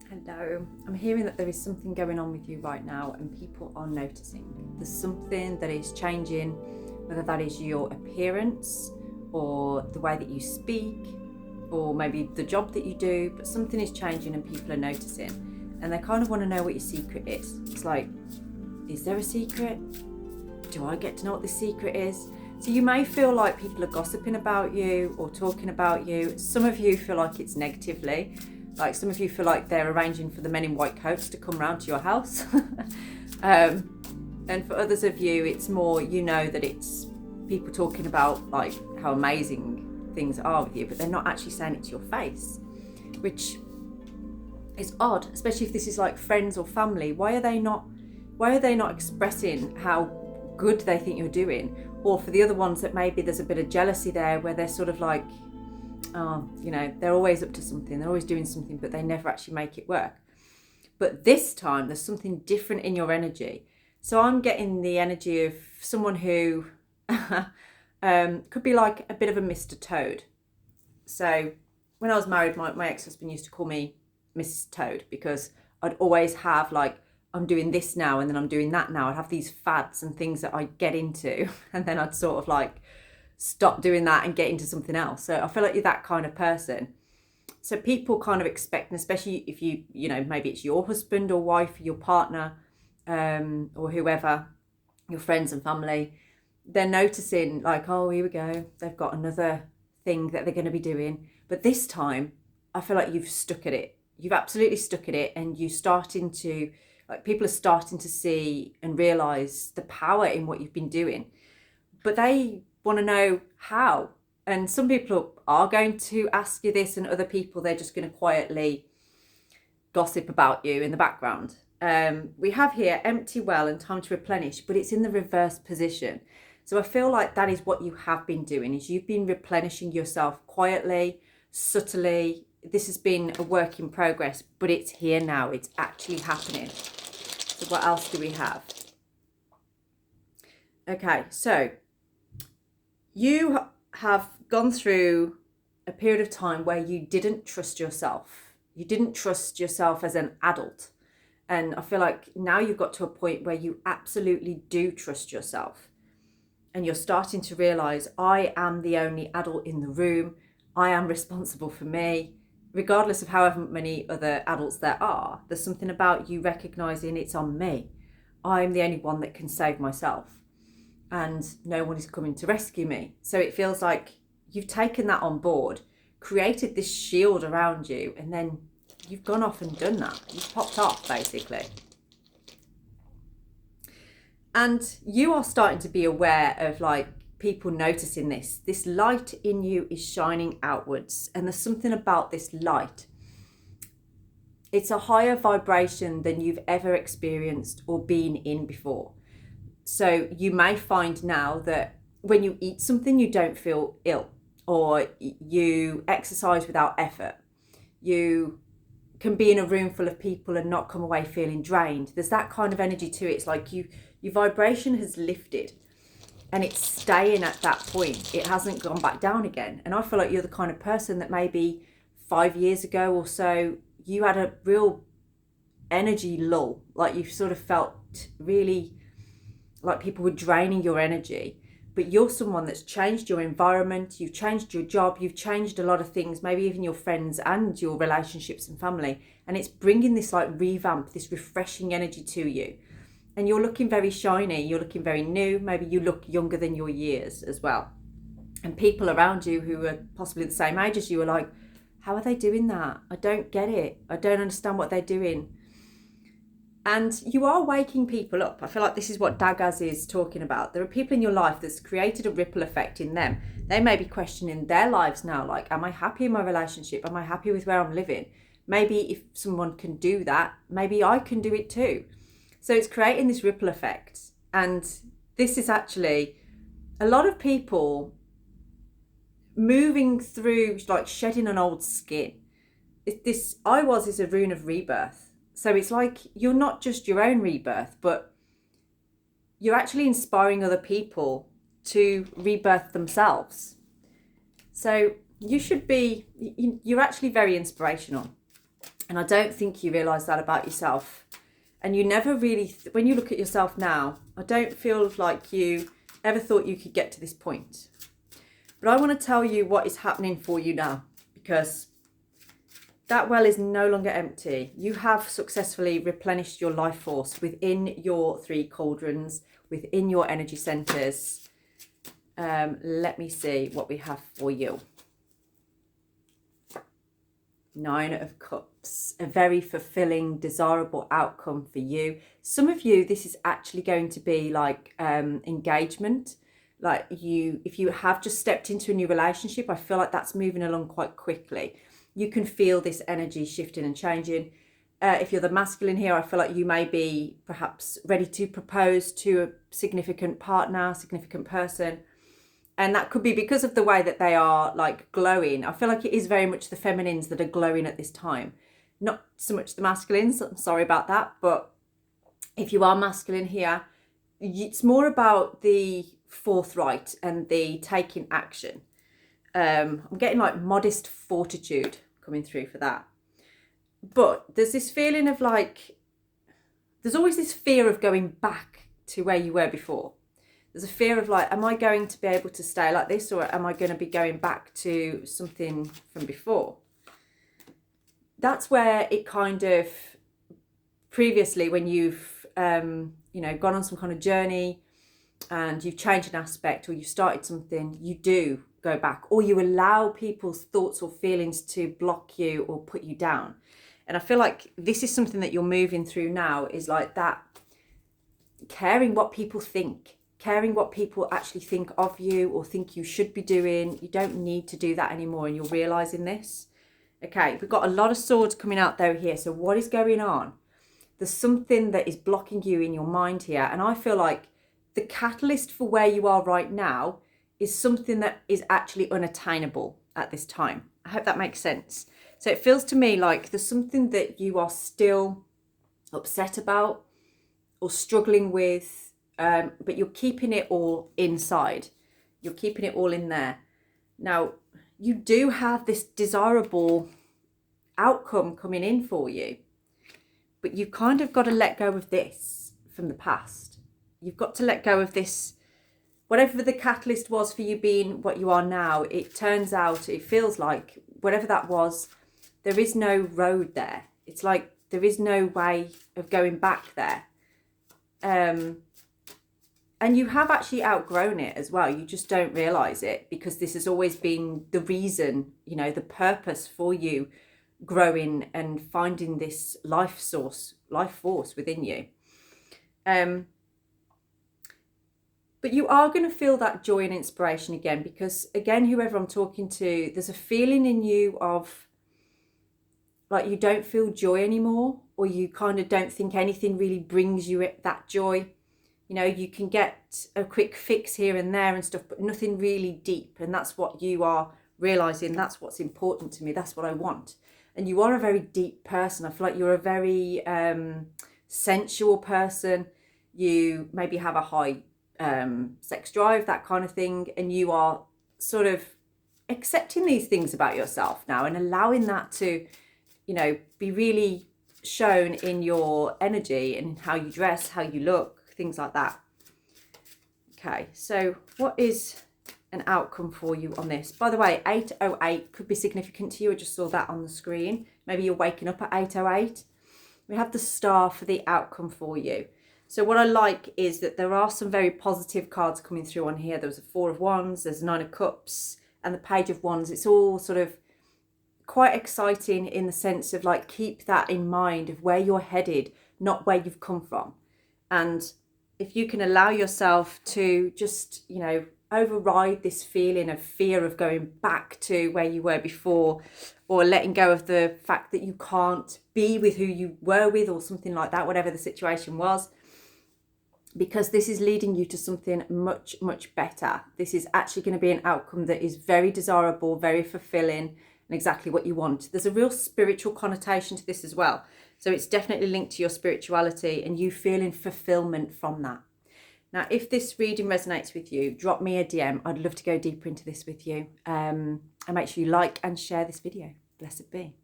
Hello, I'm hearing that there is something going on with you right now and people are noticing. There's something that is changing, whether that is your appearance or the way that you speak or maybe the job that you do, but something is changing and people are noticing and they kind of want to know what your secret is. It's like, is there a secret? Do I get to know what the secret is? So you may feel like people are gossiping about you or talking about you. Some of you feel like it's negatively. Like some of you feel like they're arranging for the men in white coats to come round to your house. And for others of you, it's more, you know, that it's people talking about like how amazing things are with you, but they're not actually saying it to your face, which is odd, especially if this is like friends or family. Why are they not expressing how good they think you're doing? Or for the other ones that maybe there's a bit of jealousy there where they're sort of like, oh, you know, they're always up to something, they're always doing something, but they never actually make it work. But this time there's something different in your energy. So I'm getting the energy of someone who could be like a bit of a Mr. Toad. So when I was married, my ex-husband used to call me Mrs. Toad because I'd always have like, I'm doing this now and then I'm doing that now. I'd have these fads and things that I'd get into and then I'd sort of like stop doing that and get into something else. So I feel like you're that kind of person. So people kind of expect, and especially if you know, maybe it's your husband or wife, your partner, or whoever, your friends and family, they're noticing like, oh, here we go. They've got another thing that they're going to be doing. But this time, I feel like you've stuck at it. You've absolutely stuck at it, and you're starting to, like, people are starting to see and realise the power in what you've been doing. But they want to know how. And some people are going to ask you this, and other people, they're just going to quietly gossip about you in the background. We have here empty well and time to replenish, but it's in the reverse position. So I feel like that is what you have been doing, is you've been replenishing yourself quietly, subtly. This has been a work in progress, but it's here now. It's actually happening. So what else do we have? Okay, so you have gone through a period of time where you didn't trust yourself. You didn't trust yourself as an adult. And I feel like now you've got to a point where you absolutely do trust yourself. And you're starting to realise, I am the only adult in the room. I am responsible for me. Regardless of however many other adults there are, there's something about you recognising it's on me. I'm the only one that can save myself. And no one is coming to rescue me. So it feels like you've taken that on board, created this shield around you, and then you've gone off and done that. You've popped off, basically. And you are starting to be aware of like people noticing this. This light in you is shining outwards. And there's something about this light. It's a higher vibration than you've ever experienced or been in before. So you may find now that when you eat something, you don't feel ill, or you exercise without effort. You can be in a room full of people and not come away feeling drained. There's that kind of energy to it. It's like your vibration has lifted and it's staying at that point. It hasn't gone back down again. And I feel like you're the kind of person that maybe 5 years ago or so, you had a real energy lull. Like you sort of felt really like people were draining your energy, but you're someone that's changed your environment, you've changed your job, you've changed a lot of things, maybe even your friends and your relationships and family, and it's bringing this like revamp, this refreshing energy to you. And you're looking very shiny, you're looking very new, maybe you look younger than your years as well. And people around you who are possibly the same age as you are like, how are they doing that? I don't get it. I don't understand what they're doing. And you are waking people up. I feel like this is what Dagaz is talking about. There are people in your life that's created a ripple effect in them. They may be questioning their lives now, like, am I happy in my relationship? Am I happy with where I'm living? Maybe if someone can do that, maybe I can do it too. So it's creating this ripple effect. And this is actually a lot of people moving through, like shedding an old skin. This is a rune of rebirth. So it's like you're not just your own rebirth, but you're actually inspiring other people to rebirth themselves. So you're actually very inspirational. And I don't think you realise that about yourself. And you never really, when you look at yourself now, I don't feel like you ever thought you could get to this point. But I want to tell you what is happening for you now, because that well is no longer empty. You have successfully replenished your life force within your 3 cauldrons, within your energy centres. Let me see what we have for you. 9 of Cups, a very fulfilling, desirable outcome for you. Some of you, this is actually going to be like engagement. Like if you have just stepped into a new relationship, I feel like that's moving along quite quickly. You can feel this energy shifting and changing. If you're the masculine here, I feel like you may be perhaps ready to propose to a significant partner, significant person. And that could be because of the way that they are like glowing. I feel like it is very much the feminines that are glowing at this time. Not so much the masculines, I'm sorry about that. But if you are masculine here, it's more about the forthright and the taking action. I'm getting like modest fortitude coming through for that. But there's this feeling of like, there's always this fear of going back to where you were before. There's a fear of like, am I going to be able to stay like this, or am I going to be going back to something from before? That's where it kind of, previously when you've, you know, gone on some kind of journey and you've changed an aspect or you've started something, you do go back, or you allow people's thoughts or feelings to block you or put you down. And I feel like this is something that you're moving through now, is like that caring what people think. Caring what people actually think of you or think you should be doing. You don't need to do that anymore, and you're realising this. Okay, we've got a lot of swords coming out though here. So what is going on? There's something that is blocking you in your mind here. And I feel like the catalyst for where you are right now is something that is actually unattainable at this time. I hope that makes sense. So it feels to me like there's something that you are still upset about or struggling with, but you're keeping it all inside. You're keeping it all in there. Now, you do have this desirable outcome coming in for you, but you've kind of got to let go of this from the past. You've got to let go of this, whatever the catalyst was for you being what you are now. It turns out, it feels like, whatever that was, there is no road there. It's like there is no way of going back there. And you have actually outgrown it as well. You just don't realise it, because this has always been the reason, you know, the purpose for you growing and finding this life force within you. But you are going to feel that joy and inspiration again, because again, whoever I'm talking to, there's a feeling in you of like you don't feel joy anymore, or you kind of don't think anything really brings you that joy. You know, you can get a quick fix here and there and stuff, but nothing really deep. And that's what you are realising. That's what's important to me. That's what I want. And you are a very deep person. I feel like you're a very sensual person. You maybe have a high sex drive, that kind of thing. And you are sort of accepting these things about yourself now and allowing that to, you know, be really shown in your energy and how you dress, how you look, things like that. Okay, so what is an outcome for you on this? By the way, 808 could be significant to you. I just saw that on the screen. Maybe you're waking up at 808. We have the star for the outcome for you. So what I like is that there are some very positive cards coming through on here. There was a 4 of Wands, there's 9 of Cups, and the Page of Wands. It's all sort of quite exciting in the sense of like, keep that in mind of where you're headed, not where you've come from. And if you can allow yourself to just, you know, override this feeling of fear of going back to where you were before, or letting go of the fact that you can't be with who you were with or something like that, whatever the situation was, because this is leading you to something much, much better. This is actually going to be an outcome that is very desirable, very fulfilling, and exactly what you want. There's a real spiritual connotation to this as well. So it's definitely linked to your spirituality and you feeling fulfillment from that. Now, if this reading resonates with you, drop me a DM. I'd love to go deeper into this with you. And make sure you like and share this video. Blessed be.